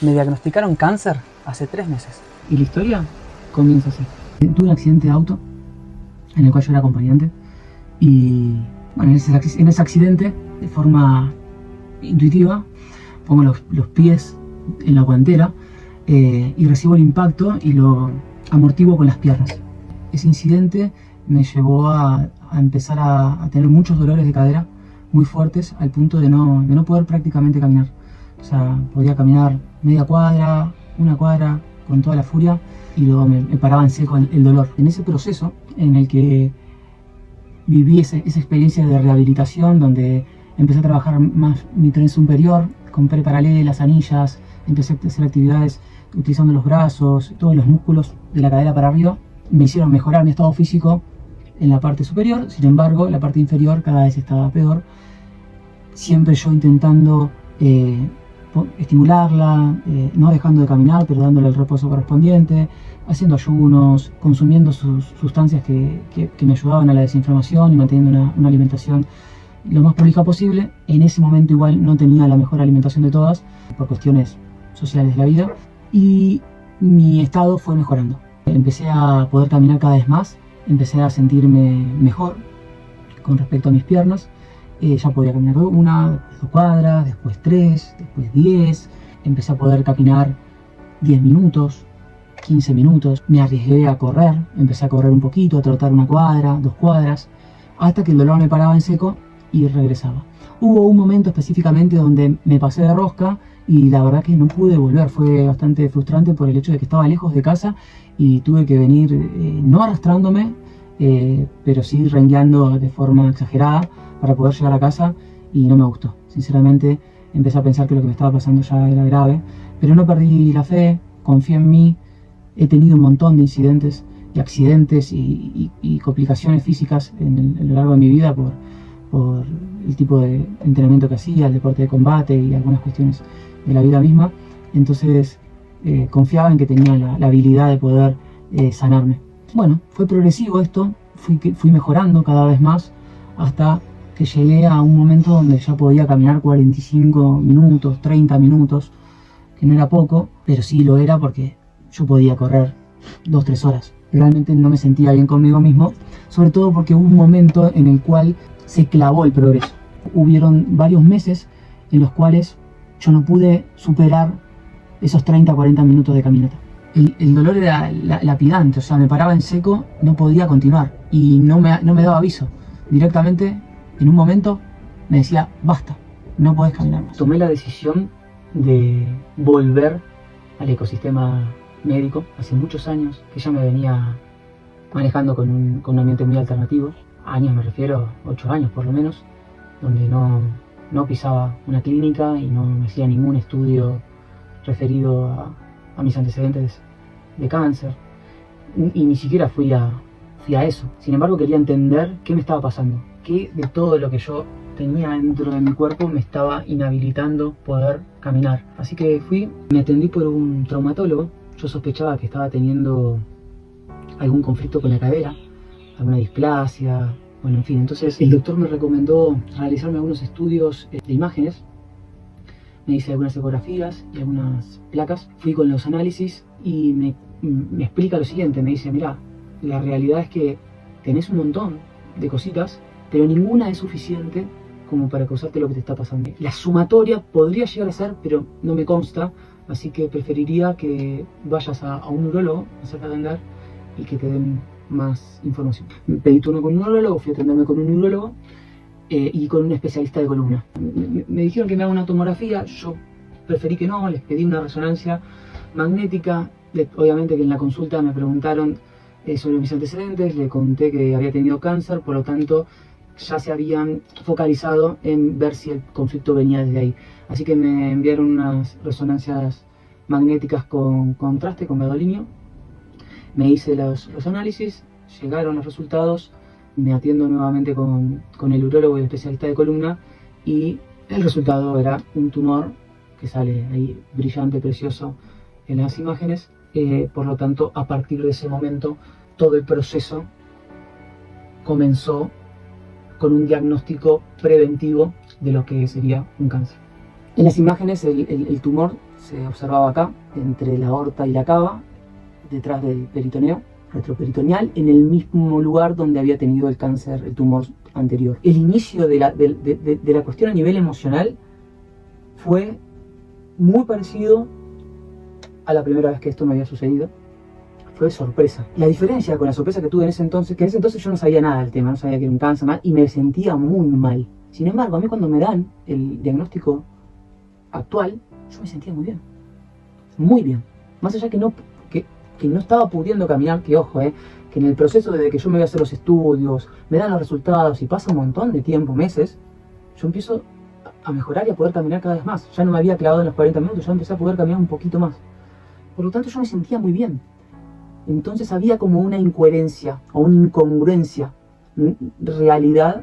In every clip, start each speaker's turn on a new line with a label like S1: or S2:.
S1: Me diagnosticaron cáncer hace 3 meses.
S2: Y la historia comienza así. Tuve un accidente de auto en el cual yo era acompañante y bueno, en ese accidente, de forma intuitiva, pongo los pies en la guantera y recibo el impacto y lo amortiguo con las piernas. Ese incidente me llevó a empezar a tener muchos dolores de cadera muy fuertes, al punto de no poder prácticamente caminar. O sea, podía caminar media cuadra, una cuadra, con toda la furia, y luego me paraba en seco el dolor. En ese proceso en el que viví esa experiencia de rehabilitación, donde empecé a trabajar más mi tren superior, compré paralelas, anillas, empecé a hacer actividades utilizando los brazos, todos los músculos de la cadera para arriba, me hicieron mejorar mi estado físico en la parte superior. Sin embargo, la parte inferior cada vez estaba peor, siempre yo intentando estimularla, no dejando de caminar, pero dándole el reposo correspondiente, haciendo ayunos, consumiendo sustancias que me ayudaban a la desinflamación y manteniendo una alimentación lo más prolija posible. En ese momento igual no tenía la mejor alimentación de todas, por cuestiones sociales de la vida, y mi estado fue mejorando. Empecé a poder caminar cada vez más, empecé a sentirme mejor con respecto a mis piernas. Ya podía caminar 1, 2 cuadras, después 3, después 10. Empecé a poder caminar 10 minutos, 15 minutos. Me arriesgué a correr, empecé a correr un poquito, a trotar 1 cuadra, 2 cuadras, hasta que el dolor me paraba en seco y regresaba. Hubo un momento específicamente donde me pasé de rosca y la verdad que no pude volver. Fue bastante frustrante por el hecho de que estaba lejos de casa y tuve que venir, no arrastrándome, pero sí rengueando de forma exagerada para poder llegar a casa, y no me gustó. Sinceramente empecé a pensar que lo que me estaba pasando ya era grave, pero no perdí la fe, confié en mí. He tenido un montón de incidentes y accidentes y complicaciones físicas a lo largo de mi vida por el tipo de entrenamiento que hacía, el deporte de combate y algunas cuestiones de la vida misma. Entonces confiaba en que tenía la habilidad de poder sanarme. Bueno, fue progresivo esto, fui mejorando cada vez más hasta que llegué a un momento donde ya podía caminar 45 minutos, 30 minutos, que no era poco, pero sí lo era porque yo podía correr 2, 3 horas. Realmente no me sentía bien conmigo mismo, sobre todo porque hubo un momento en el cual se clavó el progreso. Hubieron varios meses en los cuales yo no pude superar esos 30, 40 minutos de caminata. El dolor era lapidante, o sea, me paraba en seco, no podía continuar y no me daba aviso. Directamente, en un momento, me decía, basta, no podés caminar más. Tomé la decisión de volver al ecosistema médico hace muchos años, que ya me venía manejando con un ambiente muy alternativo. Años me refiero, 8 años por lo menos, donde no pisaba una clínica y no me hacía ningún estudio referido a mis antecedentes de cáncer, y ni siquiera fui a eso. Sin embargo, quería entender qué me estaba pasando, qué de todo lo que yo tenía dentro de mi cuerpo me estaba inhabilitando poder caminar. Así que me atendí por un traumatólogo. Yo sospechaba que estaba teniendo algún conflicto con la cadera, alguna displasia, bueno, en fin. Entonces el doctor me recomendó realizarme algunos estudios de imágenes. Me hice algunas ecografías y algunas placas. Fui con los análisis y me explica lo siguiente. Me dice, mirá, la realidad es que tenés un montón de cositas, pero ninguna es suficiente como para causarte lo que te está pasando. La sumatoria podría llegar a ser, pero no me consta, así que preferiría que vayas a un neurólogo, a hacerte atender y que te den más información. Pedí turno con un neurólogo, fui a atenderme con un neurólogo y con un especialista de columna. Me dijeron que me haga una tomografía, yo preferí que no, les pedí una resonancia magnética. Obviamente que en la consulta me preguntaron sobre mis antecedentes, le conté que había tenido cáncer, por lo tanto ya se habían focalizado en ver si el conflicto venía desde ahí. Así que me enviaron unas resonancias magnéticas con contraste, con gadolinio. Me hice los análisis, llegaron los resultados, me atiendo nuevamente con el urólogo y el especialista de columna, y el resultado era un tumor que sale ahí brillante, precioso en las imágenes. Por lo tanto, a partir de ese momento, todo el proceso comenzó con un diagnóstico preventivo de lo que sería un cáncer. En las imágenes el tumor se observaba acá, entre la aorta y la cava, detrás del peritoneo retroperitoneal, en el mismo lugar donde había tenido el cáncer, el tumor anterior. El inicio de la cuestión a nivel emocional fue muy parecido a la primera vez que esto me había sucedido. Fue sorpresa. La diferencia con la sorpresa que tuve en ese entonces, que en ese entonces yo no sabía nada del tema, no sabía que era un cáncer, y me sentía muy mal. Sin embargo, a mí cuando me dan el diagnóstico actual, yo me sentía muy bien. Muy bien. Más allá que no estaba pudiendo caminar, que ojo, que en el proceso desde que yo me voy a hacer los estudios, me dan los resultados y pasa un montón de tiempo, meses, yo empiezo a mejorar y a poder caminar cada vez más. Ya no me había clavado en los 40 minutos, ya empecé a poder caminar un poquito más. Por lo tanto, yo me sentía muy bien. Entonces había como una incoherencia o una incongruencia, realidad,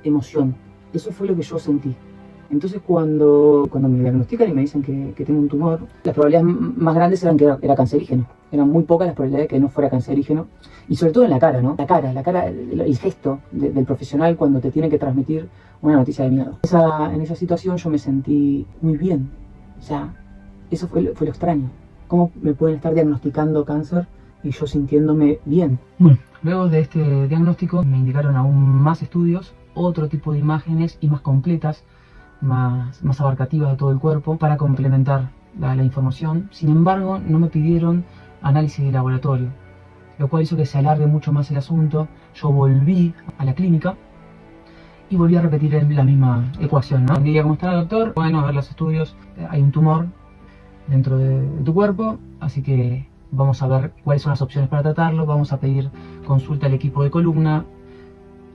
S2: emoción. Eso fue lo que yo sentí. Entonces cuando me diagnostican y me dicen que tengo un tumor, las probabilidades más grandes eran que era cancerígeno. Eran muy pocas las probabilidades de que no fuera cancerígeno. Y sobre todo en la cara, ¿no? La cara, el gesto del profesional cuando te tiene que transmitir una noticia de mierda. En esa situación yo me sentí muy bien. O sea, eso fue lo extraño. ¿Cómo me pueden estar diagnosticando cáncer y yo sintiéndome bien? Bueno, luego de este diagnóstico me indicaron aún más estudios, otro tipo de imágenes y más completas, más abarcativas de todo el cuerpo para complementar la información. Sin embargo, no me pidieron análisis de laboratorio, lo cual hizo que se alargue mucho más el asunto. Yo volví a la clínica y volví a repetir la misma ecuación, ¿no? Un día, ¿cómo está el doctor? Bueno, a ver los estudios, hay un tumor dentro de tu cuerpo, así que vamos a ver cuáles son las opciones para tratarlo, vamos a pedir consulta al equipo de columna.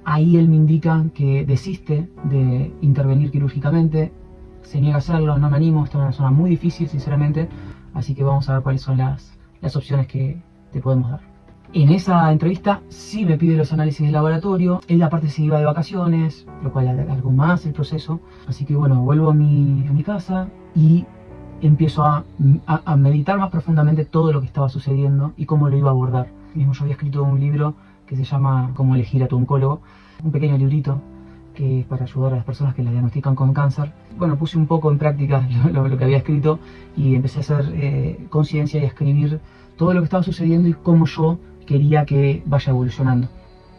S2: Ahí él me indica que desiste de intervenir quirúrgicamente, se niega a hacerlo, no me animo, está en una zona muy difícil sinceramente, así que vamos a ver cuáles son las opciones que te podemos dar. En esa entrevista sí me pide los análisis de laboratorio, él aparte se iba de vacaciones, lo cual alargó más el proceso, así que bueno, vuelvo a mi casa y empiezo a meditar más profundamente todo lo que estaba sucediendo y cómo lo iba a abordar. Mismo yo había escrito un libro que se llama Cómo elegir a tu oncólogo, un pequeño librito que es para ayudar a las personas que la diagnostican con cáncer. Bueno, puse un poco en práctica lo que había escrito y empecé a hacer conciencia y a escribir todo lo que estaba sucediendo y cómo yo quería que vaya evolucionando.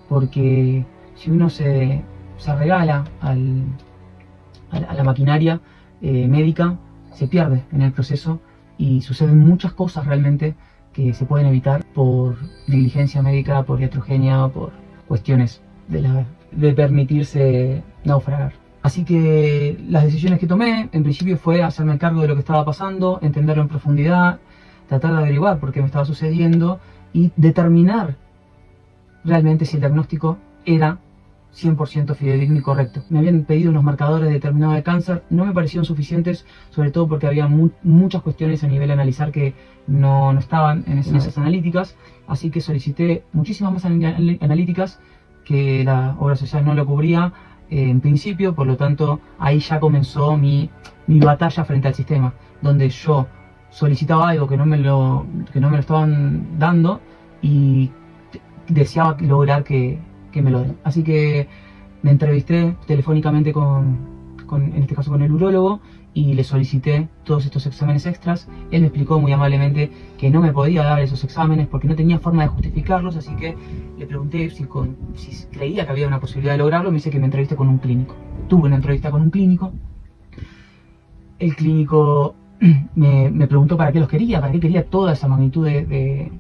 S2: Porque si uno se regala a la maquinaria médica, se pierde en el proceso y suceden muchas cosas realmente que se pueden evitar por negligencia médica, por iatrogenia, por cuestiones de permitirse naufragar. Así que las decisiones que tomé, en principio, fue hacerme cargo de lo que estaba pasando, entenderlo en profundidad, tratar de averiguar por qué me estaba sucediendo y determinar realmente si el diagnóstico era 100% fidedigno y correcto. Me habían pedido unos marcadores determinados de cáncer, no me parecieron suficientes, sobre todo porque había muchas cuestiones a nivel de analizar que no estaban en esas analíticas, así que solicité muchísimas más analíticas que la obra social no lo cubría en principio, por lo tanto ahí ya comenzó mi batalla frente al sistema, donde yo solicitaba algo que no me lo estaban dando y deseaba lograr que me lo den. Así que me entrevisté telefónicamente en este caso con el urólogo y le solicité todos estos exámenes extras. Él me explicó muy amablemente que no me podía dar esos exámenes porque no tenía forma de justificarlos, así que le pregunté si creía que había una posibilidad de lograrlo. Me dice que me entrevisté con un clínico. Tuve una entrevista con un clínico. El clínico me preguntó para qué los quería, para qué quería toda esa magnitud de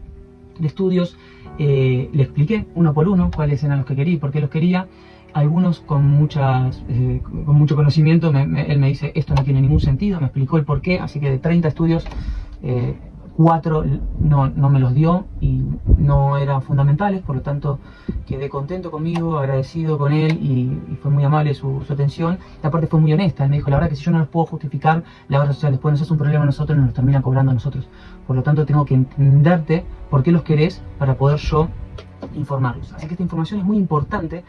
S2: estudios. Le expliqué uno por uno cuáles eran los que quería y por qué los quería. Algunos con mucho conocimiento, él me dice esto no tiene ningún sentido, me explicó el por qué, así que de 30 estudios, 4 no me los dio y no eran fundamentales, por lo tanto quedé contento conmigo, agradecido con él y fue muy amable su atención. Y aparte fue muy honesta, él me dijo la verdad que si yo no los puedo justificar, la obra social después nos hace un problema a nosotros y nos termina cobrando a nosotros. Por lo tanto tengo que entenderte por qué los querés para poder yo informarlos. Así que esta información es muy importante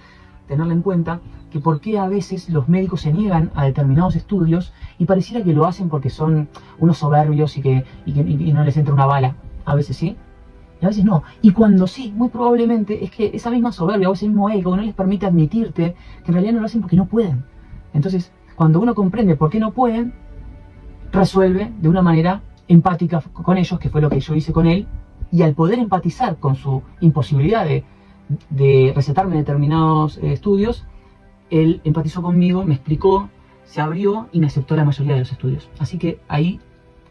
S2: tenerla en cuenta, que por qué a veces los médicos se niegan a determinados estudios y pareciera que lo hacen porque son unos soberbios y no les entra una bala. A veces sí, y a veces no. Y cuando sí, muy probablemente es que esa misma soberbia o ese mismo ego no les permite admitirte que en realidad no lo hacen porque no pueden. Entonces, cuando uno comprende por qué no pueden, resuelve de una manera empática con ellos, que fue lo que yo hice con él, y al poder empatizar con su imposibilidad de recetarme determinados estudios, él empatizó conmigo, me explicó, se abrió y me aceptó la mayoría de los estudios. Así que ahí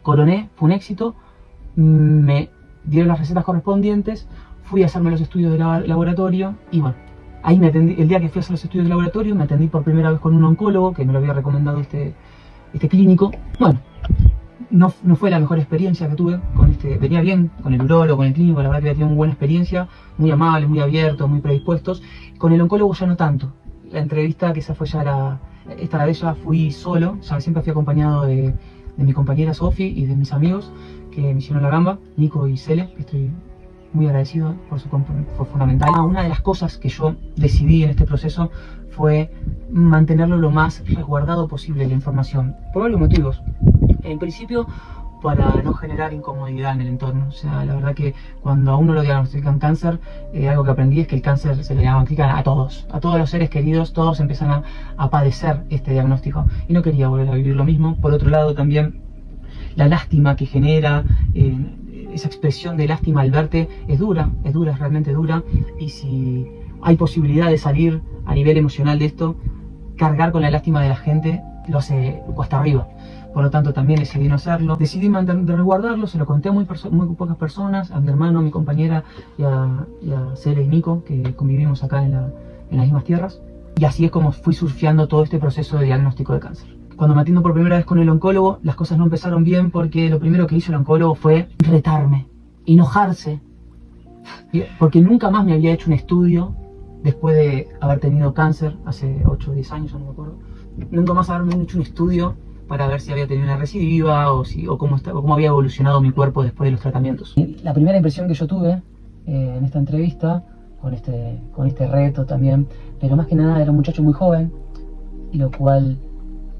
S2: coroné, fue un éxito, me dieron las recetas correspondientes, fui a hacerme los estudios de laboratorio y bueno, ahí me atendí. El día que fui a hacer los estudios de laboratorio me atendí por primera vez con un oncólogo que me lo había recomendado este clínico. Bueno, no fue la mejor experiencia que tuve con venía bien con el urólogo, con el clínico, la verdad que había tenido muy buena experiencia, muy amables, muy abiertos, muy predispuestos. Con el oncólogo ya no tanto. La entrevista, que esa fue ya esta vez ya fui solo, ya siempre fui acompañado de mi compañera Sofi y de mis amigos que me hicieron la gamba, Nico y Cele, que estoy muy agradecido fue fundamental. Una de las cosas que yo decidí en este proceso fue mantenerlo lo más resguardado posible la información, por varios motivos. En principio, para no generar incomodidad en el entorno. O sea, la verdad que cuando a uno lo diagnostican cáncer, algo que aprendí es que el cáncer se le diagnostica a todos los seres queridos, todos empiezan a padecer este diagnóstico. Y no quería volver a vivir lo mismo. Por otro lado, también la lástima que genera, esa expresión de lástima al verte, es realmente dura. Y si hay posibilidad de salir a nivel emocional de esto, cargar con la lástima de la gente lo hace cuesta arriba. Por lo tanto, también decidí no hacerlo. Decidí resguardarlo, se lo conté a muy pocas personas, a mi hermano, a mi compañera y a Cele y Nico, que convivimos acá en las mismas tierras. Y así es como fui surfeando todo este proceso de diagnóstico de cáncer. Cuando me atiendo por primera vez con el oncólogo, las cosas no empezaron bien porque lo primero que hizo el oncólogo fue retarme, enojarse. Porque nunca más me había hecho un estudio después de haber tenido cáncer, hace 8 o 10 años, no me acuerdo. Nunca más haberme hecho un estudio para ver si había tenido una recidiva o cómo había evolucionado mi cuerpo después de los tratamientos. La primera impresión que yo tuve en esta entrevista, con este reto también, pero más que nada era un muchacho muy joven, y lo cual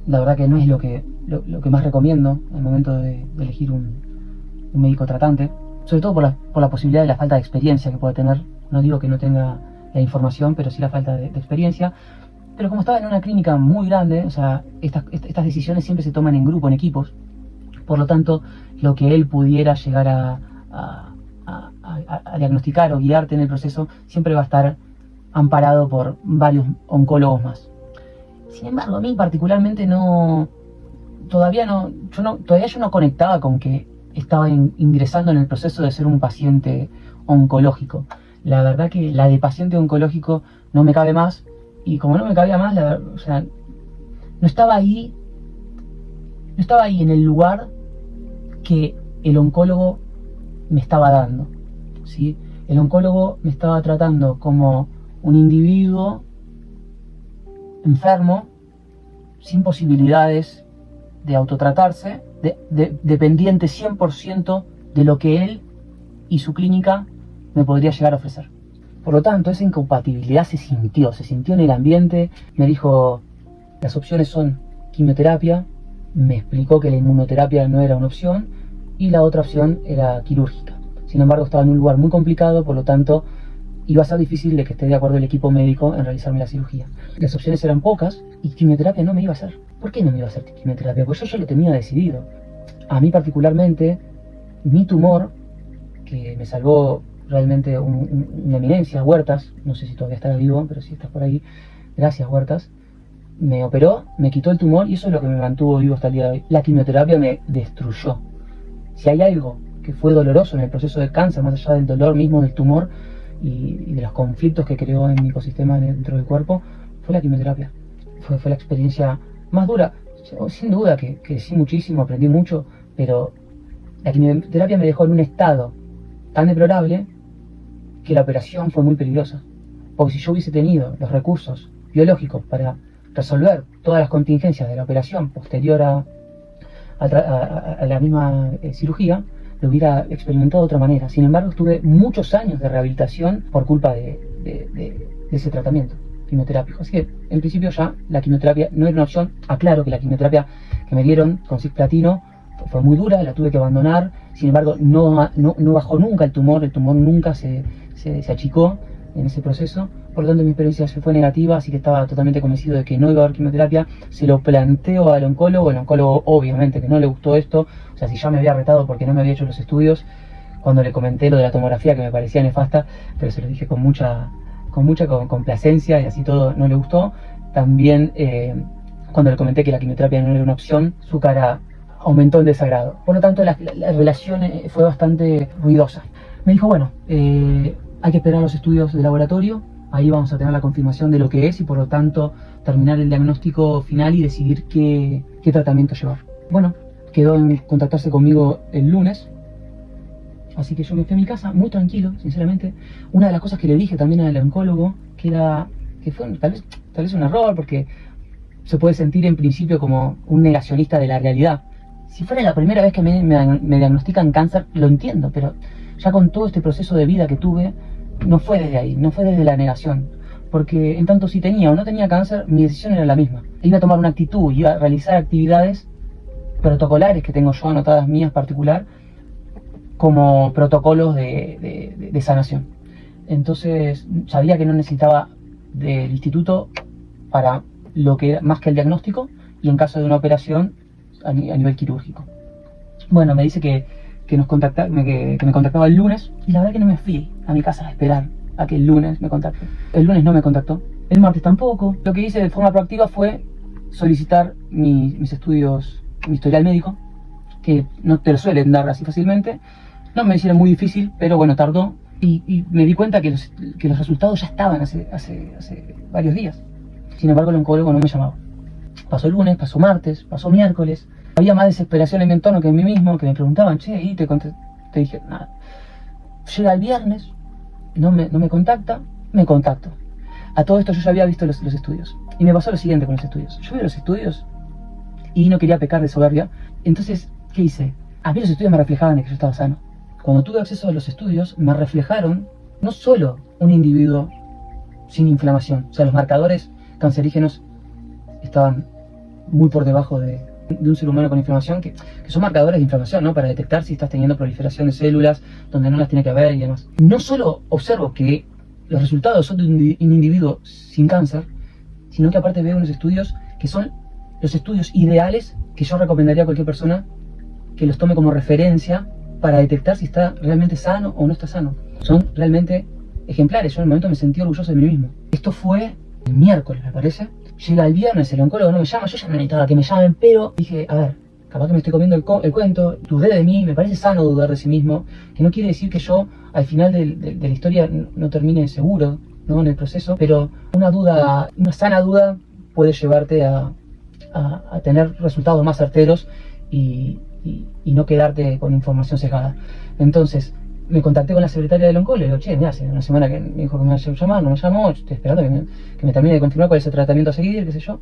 S2: la verdad que no es lo que más recomiendo al momento de elegir un médico tratante, sobre todo por la posibilidad de la falta de experiencia que puede tener. No digo que no tenga la información, pero sí la falta de experiencia. Pero como estaba en una clínica muy grande, o sea, estas decisiones siempre se toman en grupo, en equipos. Por lo tanto, lo que él pudiera llegar a diagnosticar o guiarte en el proceso siempre va a estar amparado por varios oncólogos más. Sin embargo, a mí particularmente todavía yo no conectaba con que estaba ingresando en el proceso de ser un paciente oncológico. La verdad que la de paciente oncológico no me cabe más. Y como no me cabía más, o sea, no estaba ahí en el lugar que el oncólogo me estaba dando, ¿sí? El oncólogo me estaba tratando como un individuo enfermo, sin posibilidades de autotratarse, dependiente 100% de lo que él y su clínica me podría llegar a ofrecer. Por lo tanto, esa incompatibilidad se sintió en el ambiente. Me dijo, las opciones son quimioterapia, me explicó que la inmunoterapia no era una opción y la otra opción era quirúrgica. Sin embargo, estaba en un lugar muy complicado, por lo tanto, iba a ser difícil de que esté de acuerdo el equipo médico en realizarme la cirugía. Las opciones eran pocas y quimioterapia no me iba a hacer. ¿Por qué no me iba a hacer quimioterapia? Pues yo ya lo tenía decidido. A mí particularmente, mi tumor, que me salvó realmente una eminencia, Huertas, no sé si todavía estará vivo, pero si estás por ahí, gracias Huertas, me operó, me quitó el tumor y eso es lo que me mantuvo vivo hasta el día de hoy. La quimioterapia me destruyó. Si hay algo que fue doloroso en el proceso de cáncer, más allá del dolor mismo del tumor y de los conflictos que creó en mi ecosistema dentro del cuerpo, fue la quimioterapia. Fue la experiencia más dura. Sin duda que sí muchísimo, aprendí mucho, pero la quimioterapia me dejó en un estado tan deplorable que la operación fue muy peligrosa. Porque si yo hubiese tenido los recursos biológicos para resolver todas las contingencias de la operación posterior a la misma cirugía, lo hubiera experimentado de otra manera. Sin embargo, tuve muchos años de rehabilitación por culpa de ese tratamiento quimioterápico. Así que, en principio, ya la quimioterapia no era una opción. Aclaro que la quimioterapia que me dieron con cisplatino fue muy dura, la tuve que abandonar. Sin embargo, no bajó nunca el tumor nunca se achicó en ese proceso. Por lo tanto mi experiencia fue negativa, así que estaba totalmente convencido de que no iba a haber quimioterapia. Se lo planteo al oncólogo, el oncólogo obviamente que no le gustó esto, o sea, si ya me había retado porque no me había hecho los estudios, cuando le comenté lo de la tomografía que me parecía nefasta, pero se lo dije con mucha complacencia y así todo, no le gustó. También cuando le comenté que la quimioterapia no era una opción, su cara aumentó en desagrado. Por lo tanto la relación fue bastante ruidosa. Me dijo, bueno, hay que esperar los estudios de laboratorio, ahí vamos a tener la confirmación de lo que es y por lo tanto terminar el diagnóstico final y decidir qué tratamiento llevar. Bueno, quedó en contactarse conmigo el lunes, así que yo me fui a mi casa muy tranquilo, sinceramente. Una de las cosas que le dije también al oncólogo, que fue tal vez un error, porque se puede sentir en principio como un negacionista de la realidad. Si fuera la primera vez que me diagnostican cáncer, lo entiendo, pero ya con todo este proceso de vida que tuve, no fue desde ahí, no fue desde la negación. Porque en tanto si tenía o no tenía cáncer, mi decisión era la misma. Iba a tomar una actitud, iba a realizar actividades protocolares que tengo yo anotadas mías particular, como protocolos de sanación. Entonces sabía que no necesitaba del instituto para lo que era más que el diagnóstico y en caso de una operación a nivel quirúrgico. Bueno, me dice que me contactaba el lunes y la verdad que no me fui a mi casa a esperar a que el lunes me contacte. El lunes no me contactó, el martes tampoco. Lo que hice de forma proactiva fue solicitar mis estudios, mi historial médico, que no te lo suelen dar así fácilmente. No me hicieron muy difícil, pero bueno, tardó y me di cuenta que los resultados ya estaban hace varios días. Sin embargo, el oncólogo no me llamaba. Pasó el lunes, pasó martes, pasó miércoles. Había más desesperación en mi entorno que en mí mismo, que me preguntaban, che, y te dije, nada. Llega el viernes, no me contacta, me contacto. A todo esto yo ya había visto los estudios. Y me pasó lo siguiente con los estudios. Yo vi los estudios y no quería pecar de soberbia. Entonces, ¿qué hice? A mí los estudios me reflejaban de que yo estaba sano. Cuando tuve acceso a los estudios, me reflejaron no solo un individuo sin inflamación, o sea, los marcadores cancerígenos estaban muy por debajo de un ser humano con inflamación, que son marcadores de inflamación, ¿no? Para detectar si estás teniendo proliferación de células donde no las tiene que haber y demás. No solo observo que los resultados son de un individuo sin cáncer, sino que aparte veo unos estudios que son los estudios ideales que yo recomendaría a cualquier persona que los tome como referencia para detectar si está realmente sano o no está sano. Son realmente ejemplares. Yo en el momento me sentí orgulloso de mí mismo. Esto fue el miércoles, me parece. Llega el viernes, el oncólogo no me llama, yo ya no necesitaba que me llamen, pero dije, a ver, capaz que me estoy comiendo el cuento, dudé de mí, me parece sano dudar de sí mismo, que no quiere decir que yo al final de la historia no termine seguro, ¿no? En el proceso, pero una sana duda puede llevarte a tener resultados más certeros y no quedarte con información sesgada. Entonces, me contacté con la secretaria del oncólogo y le digo, che, mira, hace una semana que me dijo que me iba a llamar, no me llamó, estoy esperando que me termine de confirmar cuál es el tratamiento a seguir, qué sé yo.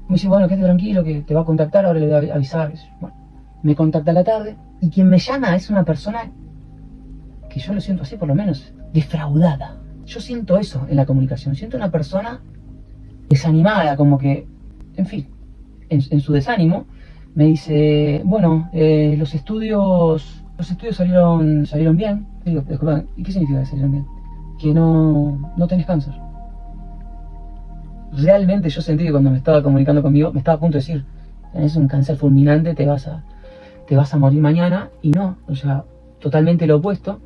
S2: Me dice, bueno, quédate tranquilo, que te va a contactar, ahora le voy a avisar. Bueno, me contacta a la tarde y quien me llama es una persona que yo lo siento así, por lo menos, defraudada. Yo siento eso en la comunicación, siento una persona desanimada, como que, en fin, en su desánimo, me dice, bueno, los estudios salieron bien. Y digo, disculpa, ¿y qué significa que salieron bien? Que no tenés cáncer. Realmente yo sentí que cuando me estaba comunicando conmigo, me estaba a punto de decir, tenés un cáncer fulminante, te vas a morir mañana, y no, o sea, totalmente lo opuesto.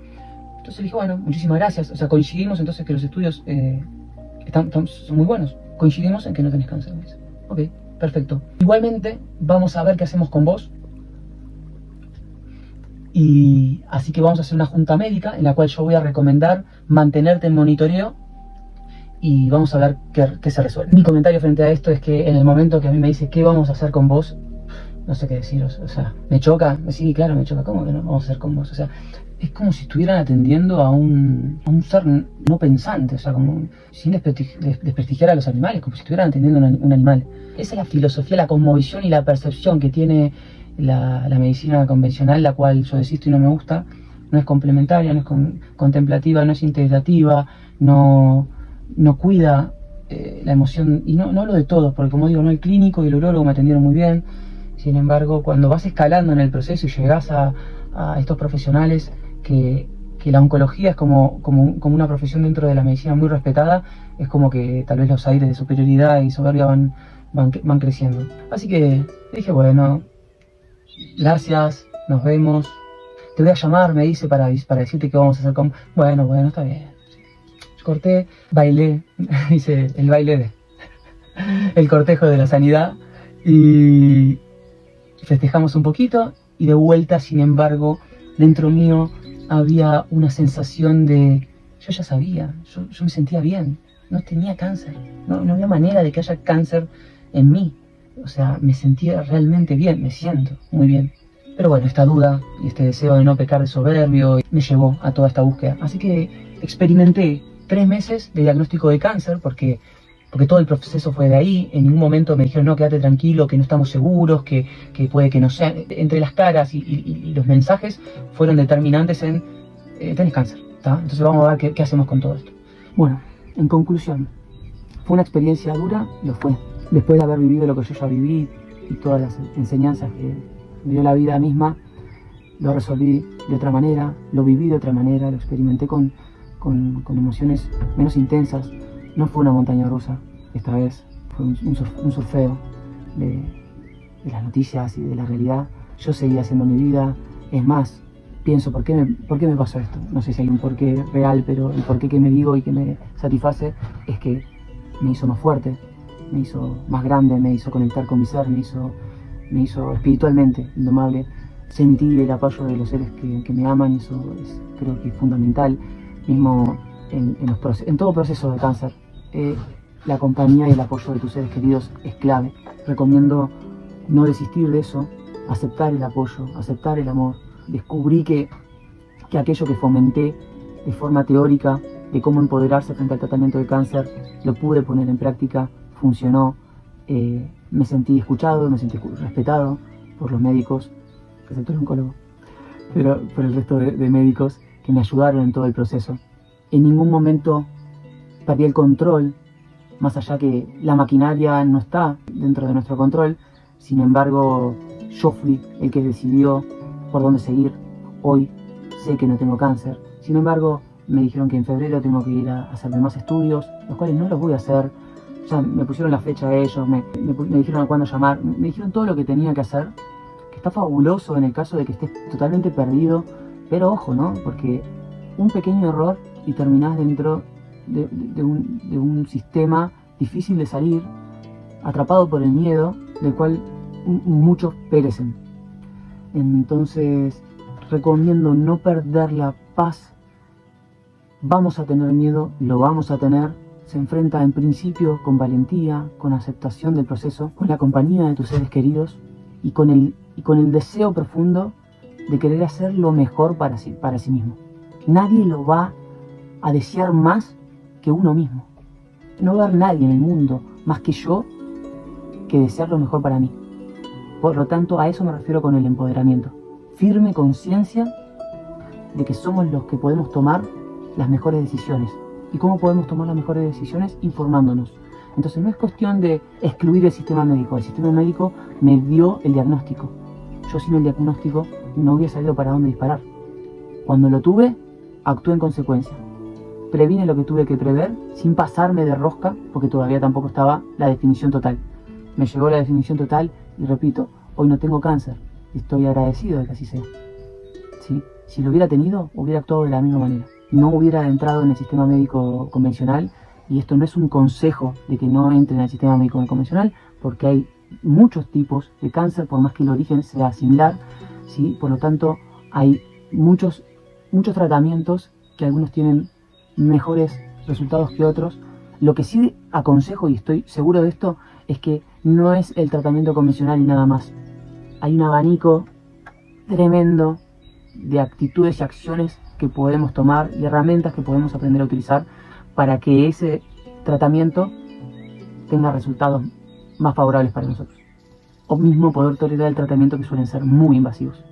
S2: Entonces le dije, bueno, muchísimas gracias, o sea, coincidimos entonces que los estudios son muy buenos, coincidimos en que no tenés cáncer. Me dice, ok, perfecto. Igualmente, vamos a ver qué hacemos con vos. Y así que vamos a hacer una junta médica en la cual yo voy a recomendar mantenerte en monitoreo y vamos a ver qué se resuelve. Mi comentario frente a esto es que en el momento que a mí me dice qué vamos a hacer con vos, no sé qué deciros, o sea, me choca, sí, claro, me choca, ¿cómo que no vamos a hacer con vos? O sea, es como si estuvieran atendiendo a un ser no pensante, o sea, como sin desprestigiar a los animales, como si estuvieran atendiendo a un animal. Esa es la filosofía, la cosmovisión y la percepción que tiene la medicina convencional, la cual yo desisto y no me gusta. No es complementaria, no es contemplativa, no es integrativa, no cuida la emoción, y no hablo de todos, porque como digo, no, el clínico y el urólogo me atendieron muy bien. Sin embargo, cuando vas escalando en el proceso y llegas a estos profesionales que que la oncología es como una profesión dentro de la medicina muy respetada, es como que tal vez los aires de superioridad y soberbia van creciendo. Así que dije, bueno, gracias, nos vemos. Te voy a llamar, me dice, para decirte que vamos a hacer con... Bueno, está bien. Corté, bailé, hice el baile de el cortejo de la sanidad y festejamos un poquito y de vuelta, sin embargo, dentro mío había una sensación de... Yo ya sabía, yo me sentía bien, no tenía cáncer, no había manera de que haya cáncer en mí. O sea, me sentía realmente bien, me siento muy bien. Pero bueno, esta duda y este deseo de no pecar de soberbio me llevó a toda esta búsqueda. Así que experimenté 3 meses de diagnóstico de cáncer porque todo el proceso fue de ahí. En ningún momento me dijeron, no, quédate tranquilo, que no estamos seguros, que puede que no sea. Entre las caras y los mensajes fueron determinantes en, tenés cáncer, ¿tá? Entonces vamos a ver qué hacemos con todo esto. Bueno, en conclusión, fue una experiencia dura, lo fue. Después de haber vivido lo que yo ya viví y todas las enseñanzas que me dio la vida misma, lo resolví de otra manera, lo viví de otra manera, lo experimenté con emociones menos intensas. No fue una montaña rusa, esta vez fue un surfeo de las noticias y de la realidad. Yo seguía haciendo mi vida, es más, pienso, ¿por qué me pasó esto? No sé si hay un porqué real, pero el porqué que me digo y que me satisface es que me hizo más fuerte, me hizo más grande, me hizo conectar con mi ser, me hizo espiritualmente indomable. Sentí el apoyo de los seres que me aman, eso creo que es fundamental. Mismo en todo proceso de cáncer, la compañía y el apoyo de tus seres queridos es clave. Recomiendo no desistir de eso, aceptar el apoyo, aceptar el amor. Descubrí que aquello que fomenté de forma teórica, de cómo empoderarse frente al tratamiento de cáncer, lo pude poner en práctica, funcionó. Me sentí escuchado, me sentí respetado por los médicos, excepto el oncólogo, pero por el resto de médicos que me ayudaron en todo el proceso. En ningún momento perdí el control, más allá que la maquinaria no está dentro de nuestro control. Sin embargo, yo fui el que decidió por dónde seguir. Hoy sé que no tengo cáncer. Sin embargo, me dijeron que en febrero tengo que ir a hacerme más estudios, los cuales no los voy a hacer. Ya me pusieron la fecha a ellos, me dijeron a cuándo llamar, me dijeron todo lo que tenía que hacer, que está fabuloso en el caso de que estés totalmente perdido. Pero ojo, ¿no? Porque un pequeño error y terminás dentro de un sistema difícil de salir, atrapado por el miedo, del cual muchos perecen. Entonces, recomiendo no perder la paz. Vamos a tener miedo, lo vamos a tener. Se enfrenta en principio con valentía, con aceptación del proceso, con la compañía de tus seres queridos y con el deseo profundo de querer hacer lo mejor para sí mismo. Nadie lo va a desear más que uno mismo. No va a haber nadie en el mundo más que yo que desear lo mejor para mí. Por lo tanto, a eso me refiero con el empoderamiento. Firme conciencia de que somos los que podemos tomar las mejores decisiones. ¿Y cómo podemos tomar las mejores decisiones? Informándonos. Entonces no es cuestión de excluir el sistema médico. El sistema médico me dio el diagnóstico. Yo sin el diagnóstico no hubiera sabido para dónde disparar. Cuando lo tuve, actué en consecuencia. Previne lo que tuve que prever sin pasarme de rosca, porque todavía tampoco estaba la definición total. Me llegó la definición total y repito, hoy no tengo cáncer. Estoy agradecido de que así sea. ¿Sí? Si lo hubiera tenido, hubiera actuado de la misma manera. No hubiera entrado en el sistema médico convencional, y esto no es un consejo de que no entre en el sistema médico convencional, porque hay muchos tipos de cáncer, por más que el origen sea similar, ¿sí? Por lo tanto, hay muchos tratamientos que algunos tienen mejores resultados que otros. Lo que sí aconsejo, y estoy seguro de esto, es que no es el tratamiento convencional y nada más. Hay un abanico tremendo de actitudes y acciones que podemos tomar y herramientas que podemos aprender a utilizar para que ese tratamiento tenga resultados más favorables para nosotros, o mismo poder tolerar el tratamiento, que suelen ser muy invasivos.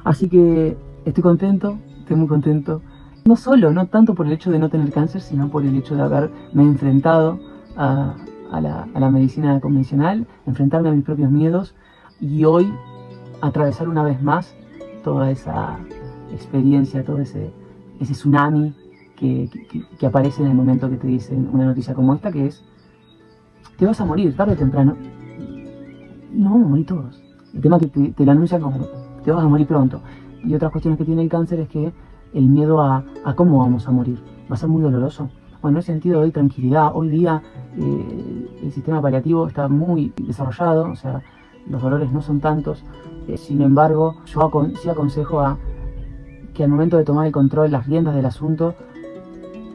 S2: Así que estoy contento, estoy muy contento, no tanto por el hecho de no tener cáncer, sino por el hecho de haberme enfrentado a la medicina convencional, enfrentarme a mis propios miedos y hoy atravesar una vez más toda esa experiencia, todo ese ese tsunami que aparece en el momento que te dicen una noticia como esta, que es, te vas a morir tarde o temprano. Nos vamos a morir todos. El tema que te lo anuncian como, te vas a morir pronto. Y otras cuestiones que tiene el cáncer es que el miedo a cómo vamos a morir. Va a ser muy doloroso. Bueno, en ese sentido doy tranquilidad. Hoy día el sistema paliativo está muy desarrollado, o sea, los dolores no son tantos. Sin embargo, yo sí aconsejo a que al momento de tomar el control, las riendas del asunto,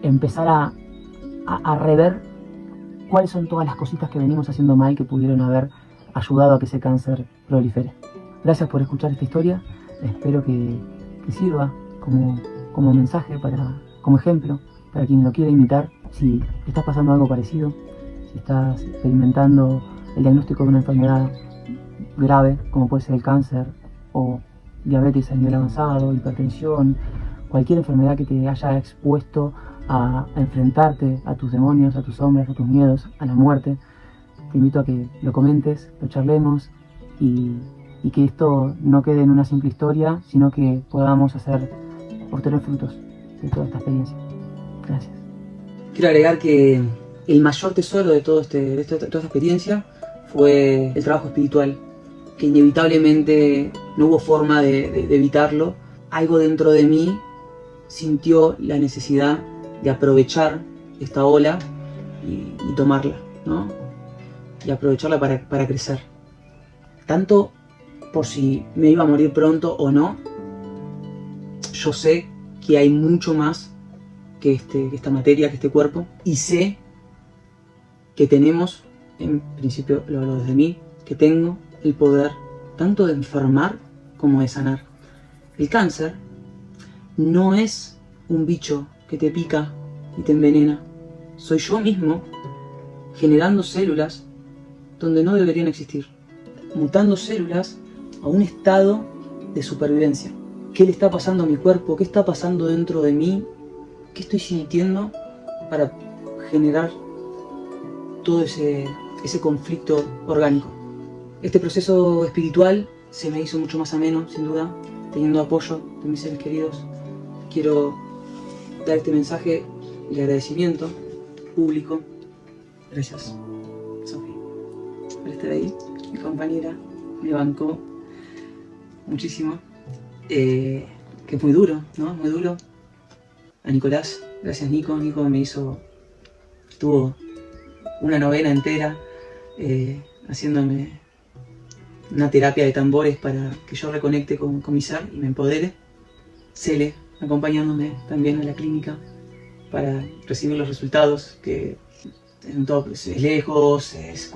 S2: empezar a rever cuáles son todas las cositas que venimos haciendo mal que pudieron haber ayudado a que ese cáncer prolifere. Gracias por escuchar esta historia. Espero que sirva como mensaje, como ejemplo, para quien lo quiera imitar. Si estás pasando algo parecido, si estás experimentando el diagnóstico de una enfermedad grave, como puede ser el cáncer o diabetes a nivel avanzado, hipertensión, cualquier enfermedad que te haya expuesto a enfrentarte a tus demonios, a tus sombras, a tus miedos, a la muerte, te invito a que lo comentes, lo charlemos y que esto no quede en una simple historia, sino que podamos obtener frutos de toda esta experiencia. Gracias.
S1: Quiero agregar que el mayor tesoro de toda esta experiencia fue el trabajo espiritual, que inevitablemente no hubo forma de evitarlo. Algo dentro de mí sintió la necesidad de aprovechar esta ola y tomarla, ¿no? Y aprovecharla para crecer. Tanto por si me iba a morir pronto o no, yo sé que hay mucho más que esta materia, que este cuerpo, y sé que tenemos, en principio lo hablo desde mí, que tengo el poder tanto de enfermar como de sanar. El cáncer no es un bicho que te pica y te envenena. Soy yo mismo generando células donde no deberían existir, mutando células a un estado de supervivencia. ¿Qué le está pasando a mi cuerpo? ¿Qué está pasando dentro de mí? ¿Qué estoy sintiendo para generar todo ese conflicto orgánico? Este proceso espiritual se me hizo mucho más ameno, sin duda, teniendo apoyo de mis seres queridos. Quiero dar este mensaje de agradecimiento público. Gracias, Sofía, por estar ahí. Mi compañera me bancó muchísimo. Que es muy duro, ¿no? Muy duro. A Nicolás, gracias Nico. Nico estuvo una novena entera haciéndome una terapia de tambores para que yo reconecte con mi ser y me empodere. Cele, acompañándome también a la clínica para recibir los resultados, que es lejos, es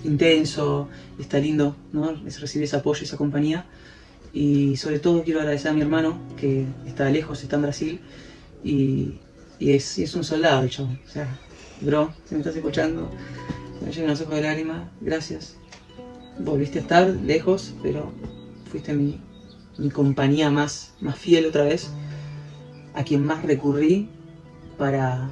S1: intenso, está lindo, ¿no? Es recibir ese apoyo, esa compañía. Y sobre todo quiero agradecer a mi hermano, que está lejos, está en Brasil, y es un soldado el chavo. O sea, bro, si me estás escuchando, me llegan los ojos de lágrimas, gracias. Volviste a estar lejos, pero fuiste mi compañía más fiel otra vez, a quien más recurrí para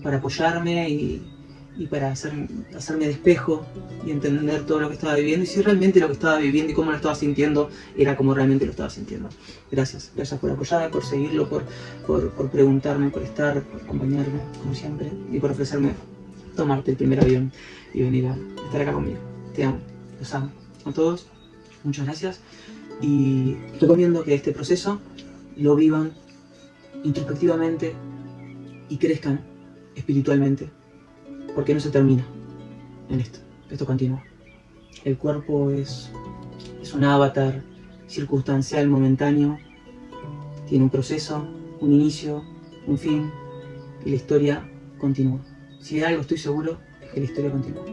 S1: apoyarme y para hacerme de espejo y entender todo lo que estaba viviendo, y si realmente lo que estaba viviendo y cómo lo estaba sintiendo era como realmente lo estaba sintiendo. Gracias por apoyarme, por seguirlo, por preguntarme, por estar, por acompañarme, como siempre, y por ofrecerme tomarte el primer avión y venir a estar acá conmigo. Te amo, los amo a todos, muchas gracias, y recomiendo que este proceso lo vivan introspectivamente y crezcan espiritualmente, porque no se termina en esto continúa. El cuerpo es un avatar circunstancial, momentáneo, tiene un proceso, un inicio, un fin, y la historia continúa. Si de algo estoy seguro, es que la historia continúa.